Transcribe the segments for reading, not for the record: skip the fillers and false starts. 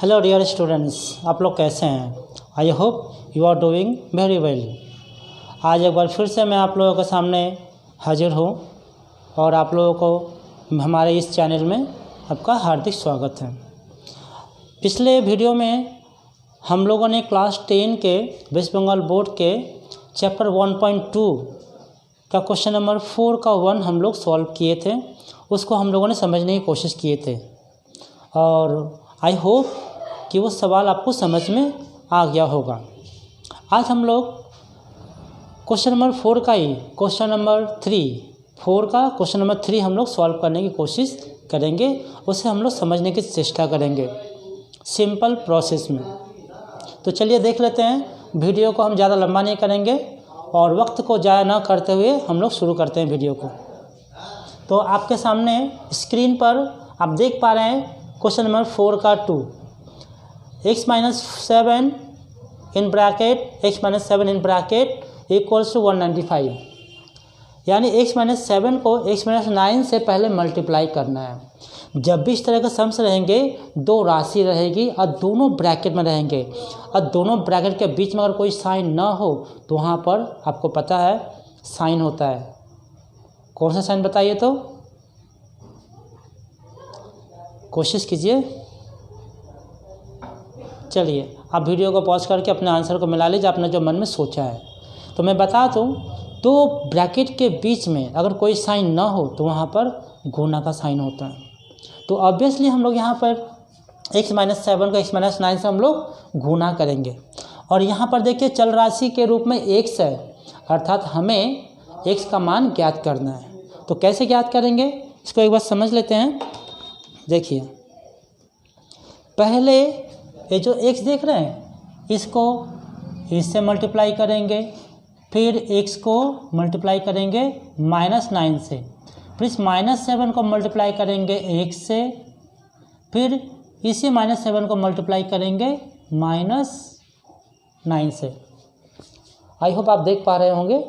Hello dear students, आप लोग कैसे हैं? I hope you are doing very well. आज एक बार फिर से मैं आप लोगों के सामने हाजिर हूँ और आप लोगों को हमारे इस चैनल में आपका हार्दिक स्वागत है। पिछले वीडियो में हम लोगों ने क्लास 10 के वेस्ट बंगाल बोर्ड के चैप्टर 1.2 का क्वेश्चन नंबर 4 का 1 हम लोग सॉल्व किए थे। उसको हम लोगों ने समझने की कोशिश किए थे और आई होप कि वो सवाल आपको समझ में आ गया होगा। आज हम लोग क्वेश्चन नंबर 4 का ही क्वेश्चन नंबर 3 हम लोग सॉल्व करने की कोशिश करेंगे। उसे हम लोग समझने की चेष्टा करेंगे सिंपल प्रोसेस में। तो चलिए देख लेते हैं। वीडियो को हम ज़्यादा लंबा नहीं करेंगे और वक्त को ज़ाया ना करते हुए हम लोग शुरू करते हैं वीडियो को। तो आपके सामने स्क्रीन पर आप देख पा रहे हैं क्वेश्चन नंबर 4 का 2, x-7 in bracket x-7 in bracket equals to 195। यानी x-7 को x-9 से पहले मल्टीप्लाई करना है। जब भी इस तरह के सम्स रहेंगे, दो राशि रहेगी और दोनों ब्रैकेट में रहेंगे और दोनों ब्रैकेट के बीच में अगर कोई साइन ना हो तो वहाँ पर आपको पता है साइन होता है। कौन सा साइन बताइए तो कोशिश कीजिए। चलिए आप वीडियो को पॉज करके अपने आंसर को मिला लीजिए, आपने जो मन में सोचा है। तो मैं बता दूं, दो ब्रैकेट के बीच में अगर कोई साइन ना हो तो वहाँ पर गुना का साइन होता है। तो ऑब्वियसली हम लोग यहाँ पर x-7 को x-9 से हम लोग गुना करेंगे। और यहाँ पर देखिए चल राशि के रूप में x है, अर्थात हमें x का मान ज्ञात करना है। तो कैसे ज्ञात करेंगे इसको एक बार समझ लेते हैं। देखिए पहले ये जो x देख रहे हैं इसको इससे मल्टीप्लाई करेंगे, फिर x को मल्टीप्लाई करेंगे -9 से, फिर इस -7 को मल्टीप्लाई करेंगे x से, फिर इसी -7 को मल्टीप्लाई करेंगे -9 से। आई होप आप देख पा रहे होंगे।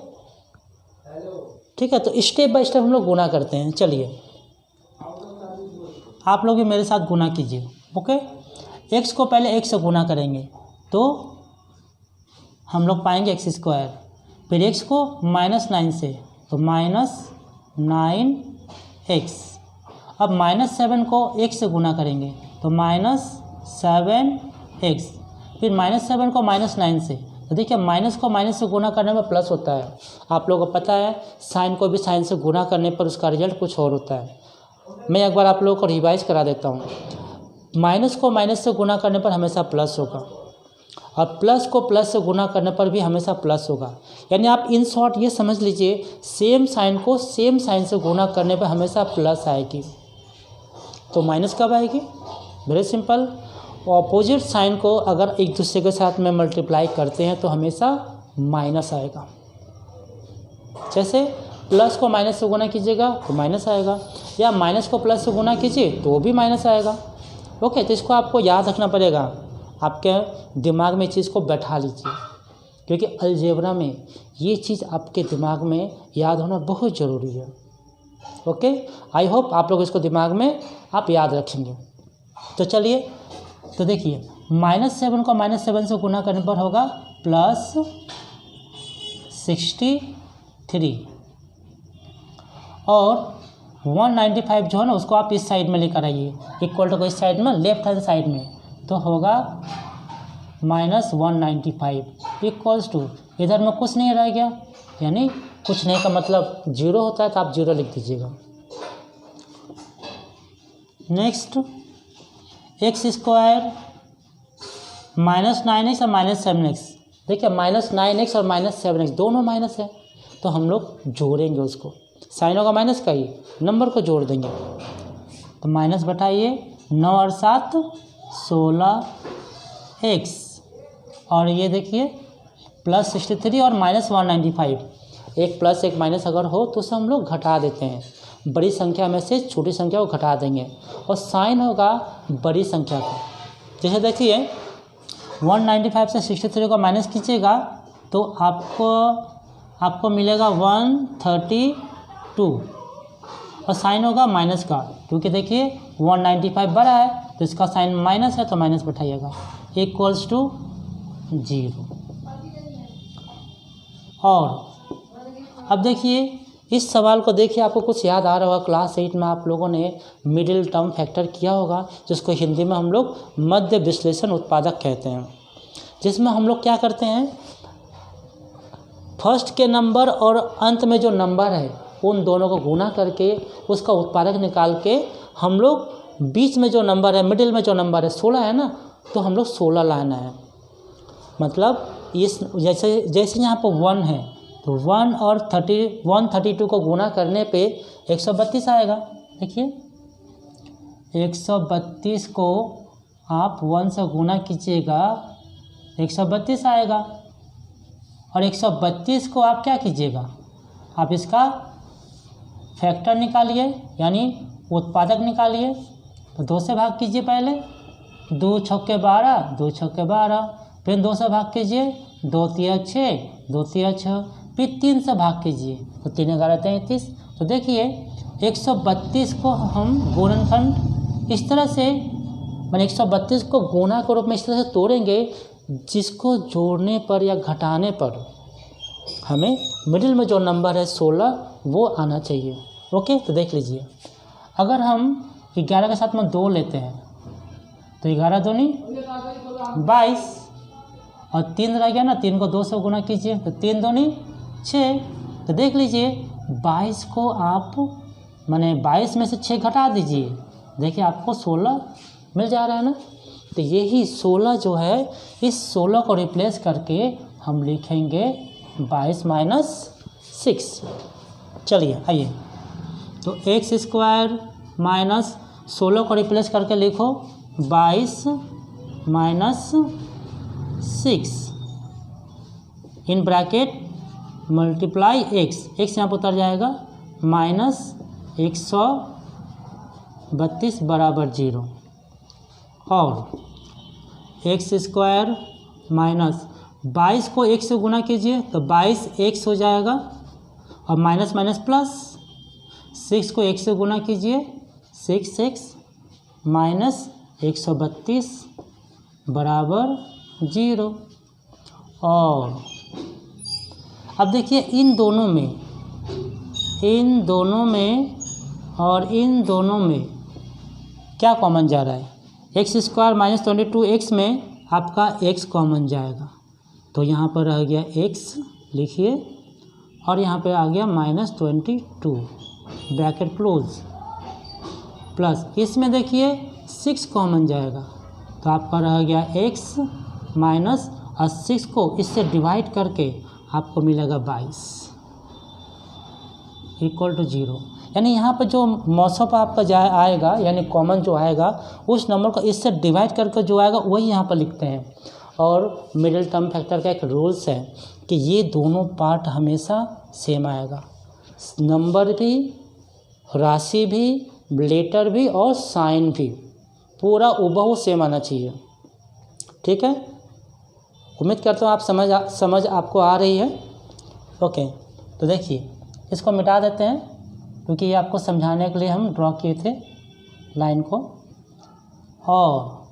ठीक है, तो स्टेप बाय स्टेप हम लोग गुना करते हैं। चलिए आप लोग भी मेरे साथ गुना कीजिए। ओके, x को पहले x से गुना करेंगे तो हम लोग पाएंगे x², फिर x को -9 से तो -9x। अब -7 को x से गुना करेंगे तो -7x, फिर -7 को -9 से। तो देखिए माइनस को माइनस से गुना करने में प्लस होता है। आप लोगों को पता है साइन को भी साइन से गुना करने पर उसका रिजल्ट कुछ और होता है। मैं एक बार आप लोगों को रिवाइज करा देता हूँ। माइनस को माइनस से गुना करने पर हमेशा प्लस होगा और प्लस को प्लस से गुना करने पर भी हमेशा प्लस होगा। यानी आप इन शॉर्ट ये समझ लीजिए, सेम साइन को सेम साइन से गुना करने पर हमेशा प्लस आएगी। तो माइनस कब आएगी? वेरी सिंपल, ऑपोजिट साइन को अगर एक दूसरे के साथ में मल्टीप्लाई करते हैं तो हमेशा माइनस आएगा। जैसे प्लस को माइनस से गुना कीजिएगा तो माइनस आएगा, या माइनस को प्लस से गुना कीजिए तो भी माइनस आएगा। ओके, तो इसको आपको याद रखना पड़ेगा। आपके दिमाग में इस चीज़ को बैठा लीजिए, क्योंकि अलजेब्रा में ये चीज़ आपके दिमाग में याद होना बहुत ज़रूरी है। ओके, आई होप आप लोग इसको दिमाग में आप याद रखेंगे। तो चलिए, तो देखिए -7 को -7 से गुना करने पर होगा +63 और 195 जो है ना उसको आप इस साइड में लेकर आइए, इक्वल टू को इस साइड में लेफ्ट हैंड साइड में, तो होगा -195 इक्वल्स टू, इधर में कुछ नहीं रह गया, यानी कुछ नहीं का मतलब 0 होता है, तो आप 0 लिख दीजिएगा। नेक्स्ट x² -9x और -7x। देखिए -9x और -7x दोनों माइनस है, तो हम लोग जोड़ेंगे उसको। साइन होगा माइनस का ही, नंबर को जोड़ देंगे तो माइनस बटाइए 9 और 7 16x, और ये देखिए +63 और -195। एक प्लस एक माइनस अगर हो तो उसे हम लोग घटा देते हैं। बड़ी संख्या में से छोटी संख्या को घटा देंगे और साइन होगा बड़ी संख्या का। जैसे देखिए 195 से 63 को माइनस कीजिएगा तो आपको मिलेगा 132 और साइन होगा माइनस का, क्योंकि देखिए 195 बड़ा है तो इसका साइन माइनस है तो माइनस बैठाइएगा, इक्वल्स टू 0। और अब देखिए इस सवाल को देखिए, आपको कुछ याद आ रहा होगा, क्लास 8 में आप लोगों ने मिडिल टर्म फैक्टर किया होगा, जिसको हिंदी में हम लोग मध्य विश्लेषण उत्पादक कहते हैं, जिसमें हम लोग क्या करते हैं, फर्स्ट के नंबर और अंत में जो नंबर है उन दोनों को गुना करके उसका उत्पादक निकाल के हम लोग बीच में जो नंबर है, मिडिल में जो नंबर है 16 है ना, तो हम लोग 16 लाना है। मतलब इस जैसे यहाँ पर 1 है तो 1 और 132 को गुना करने पे 132 आएगा। देखिए 132 को आप 1 से गुना कीजिएगा 132 आएगा, और 132 को आप क्या कीजिएगा, आप इसका फैक्टर निकालिए यानी उत्पादक निकालिए। तो 2 से भाग कीजिए, पहले 2 छक्के 12, 2 छक्के 12, फिर 2 से भाग कीजिए, 2 तिया 6, 2 तिया 6, फिर 3 से भाग कीजिए तो 3 11 33। तो देखिए 132 को हम गुणनखंड इस तरह से, मैंने 132 को गुणा के रूप में इस तरह से तोड़ेंगे जिसको जोड़ने पर या घटाने पर हमें मिडिल में जो नंबर है 16 वो आना चाहिए। ओके, तो देख लीजिए, अगर हम 11 के साथ में 2 लेते हैं तो 11 दूनी 22, और 3 रह गया ना, 3 को 2 से गुना कीजिए तो 3 दूनी 6। तो देख लीजिए 22 को आप माने 22 में से 6 घटा दीजिए, देखिए आपको 16 मिल जा रहा है ना। तो यही 16 जो है, इस 16 को रिप्लेस करके हम लिखेंगे 22 माइनस 6। चलिए आइए, तो एक्स स्क्वायर माइनस 16 को रिप्लेस करके लिखो 22 minus 6 in bracket multiply x यहाँ पर उतर जाएगा माइनस 132 बराबर 0, और एक्स स्क्वायर माइनस 22 को 1 से गुना कीजिए तो 22 एक्स हो जाएगा, और माइनस माइनस प्लस 6 को 1 से गुना कीजिए 6 एक्स माइनस 132 बराबर 0। और अब देखिए इन दोनों और इन दोनों में क्या कॉमन जा रहा है, एक्स स्क्वायर माइनस 22 एक्स में आपका एक्स कॉमन जाएगा, तो यहाँ पर रह गया एक्स लिखिए, और यहाँ पे आ गया माइनस 22 ब्रैकेट क्लोज, प्लस इसमें देखिए 6 कॉमन जाएगा तो आपका रह गया एक्स माइनस, और 6 को इससे डिवाइड करके आपको मिलेगा 22 इक्वल टू 0। यानी यहाँ पर जो मौसम आपका आएगा यानी कॉमन जो आएगा उस नंबर को इससे डिवाइड करके जो आएगा वही यहाँ पर लिखते हैं। और मिडिल टर्म फैक्टर का एक रूल्स है कि ये दोनों पार्ट हमेशा सेम आएगा, नंबर भी, राशि भी, लेटर भी और साइन भी, पूरा हूबहू सेम आना चाहिए। ठीक है, उम्मीद करता हूँ आप समझ आपको आ रही है। ओके, तो देखिए इसको मिटा देते हैं क्योंकि ये आपको समझाने के लिए हम ड्रॉ किए थे लाइन को। और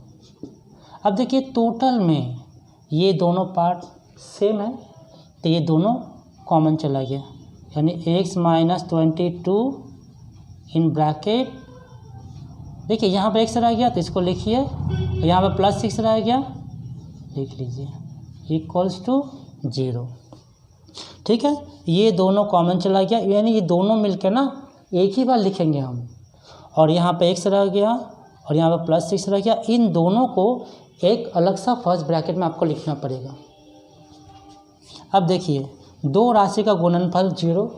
अब देखिए टोटल में ये दोनों पार्ट सेम है तो ये दोनों कॉमन चला गया, यानी x माइनस 22 इन ब्रैकेट, देखिए यहाँ पर x रह गया तो इसको लिखिए, यहाँ पर प्लस 6 रह गया, लिख लीजिए इक्वल्स टू 0। ठीक है, ये दोनों कॉमन चला गया, यानी ये दोनों मिलकर ना एक ही बार लिखेंगे हम, और यहाँ पे x रह गया और यहाँ पे प्लस 6 रह गया, इन दोनों को एक अलग सा फर्स्ट ब्रैकेट में आपको लिखना पड़ेगा। अब देखिए दो राशि का गुणनफल 0,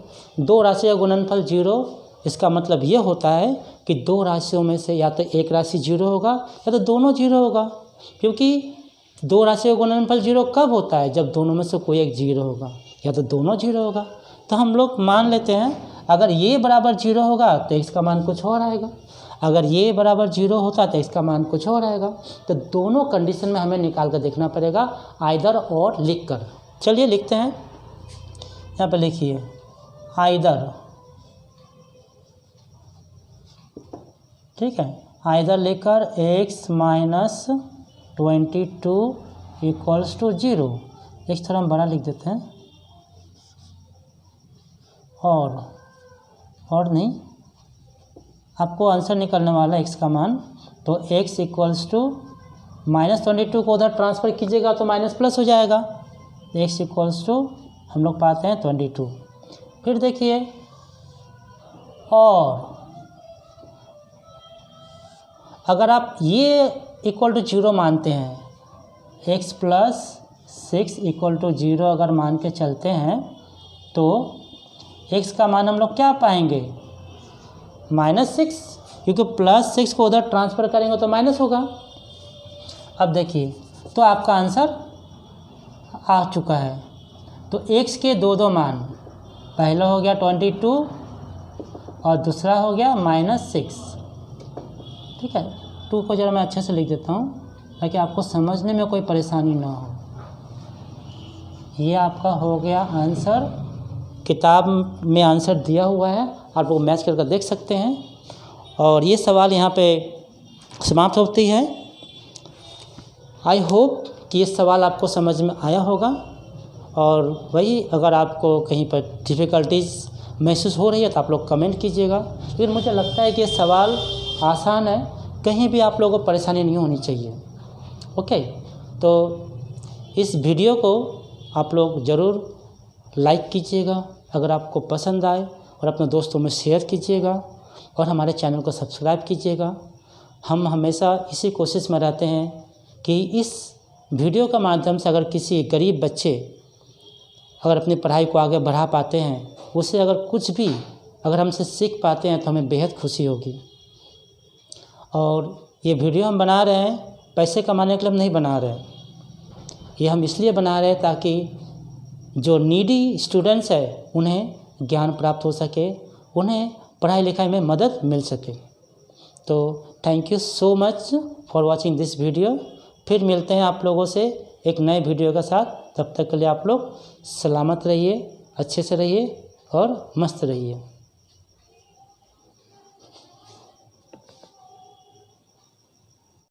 दो राशि का गुणनफल 0, इसका मतलब ये होता है कि दो राशियों में से या तो एक राशि 0 होगा या तो दोनों 0 होगा, क्योंकि दो राशि का गुणनफल 0 कब होता है, जब दोनों में से कोई एक 0 होगा या तो दोनों 0 होगा। तो हम लोग मान लेते हैं अगर ये बराबर 0 होगा तो x का मान कुछ और आएगा, अगर ये बराबर 0 होता तो x का मान कुछ और आएगा। तो दोनों कंडीशन में हमें निकाल कर देखना पड़ेगा, आइदर और लिख कर। चलिए लिखते हैं, यहाँ पे लिखिए आइदर, ठीक है, आइदर लेकर x माइनस 22 इक्वल्स टू 0। एक थोड़ा हम बड़ा लिख देते हैं, और नहीं, आपको आंसर निकलने वाला है x का मान। तो x इक्वल्स टू -22 को उधर ट्रांसफ़र कीजिएगा तो माइनस प्लस हो जाएगा। x इक्वल्स टू हम लोग पाते हैं 22। फिर देखिए, और अगर आप ये इक्वल टू 0 मानते हैं, x प्लस 6 इक्वल टू 0 अगर मान के चलते हैं, तो x का मान हम लोग क्या पाएंगे, -6, क्योंकि +6 को उधर ट्रांसफ़र करेंगे तो माइनस होगा। अब देखिए, तो आपका आंसर आ चुका है। तो x के दो मान, पहला हो गया 22 और दूसरा हो गया -6। ठीक है, 2 को जरा मैं अच्छे से लिख देता हूँ ताकि आपको समझने में कोई परेशानी ना हो। ये आपका हो गया आंसर, किताब में आंसर दिया हुआ है, आप लोग मैच करके देख सकते हैं। और ये सवाल यहाँ पे समाप्त होती है। आई होप कि ये सवाल आपको समझ में आया होगा। और वही, अगर आपको कहीं पर डिफ़िकल्टीज़ महसूस हो रही है तो आप लोग कमेंट कीजिएगा। लेकिन मुझे लगता है कि ये सवाल आसान है, कहीं भी आप लोगों को परेशानी नहीं होनी चाहिए। ओके, तो इस वीडियो को आप लोग ज़रूर लाइक कीजिएगा अगर आपको पसंद आए, और अपने दोस्तों में शेयर कीजिएगा, और हमारे चैनल को सब्सक्राइब कीजिएगा। हम हमेशा इसी कोशिश में रहते हैं कि इस वीडियो के माध्यम से अगर किसी गरीब बच्चे अगर अपनी पढ़ाई को आगे बढ़ा पाते हैं, उससे अगर कुछ भी अगर हमसे सीख पाते हैं तो हमें बेहद खुशी होगी। और ये वीडियो हम बना रहे हैं पैसे कमाने के लिए नहीं बना रहे हैं, ये हम इसलिए बना रहे हैं ताकि जो नीडी स्टूडेंट्स हैं उन्हें ज्ञान प्राप्त हो सके, उन्हें पढ़ाई लिखाई में मदद मिल सके। तो thank you so much for watching this video. फिर मिलते हैं आप लोगों से एक नए वीडियो के साथ। तब तक के लिए आप लोग सलामत रहिए, अच्छे से रहिए और मस्त रहिए।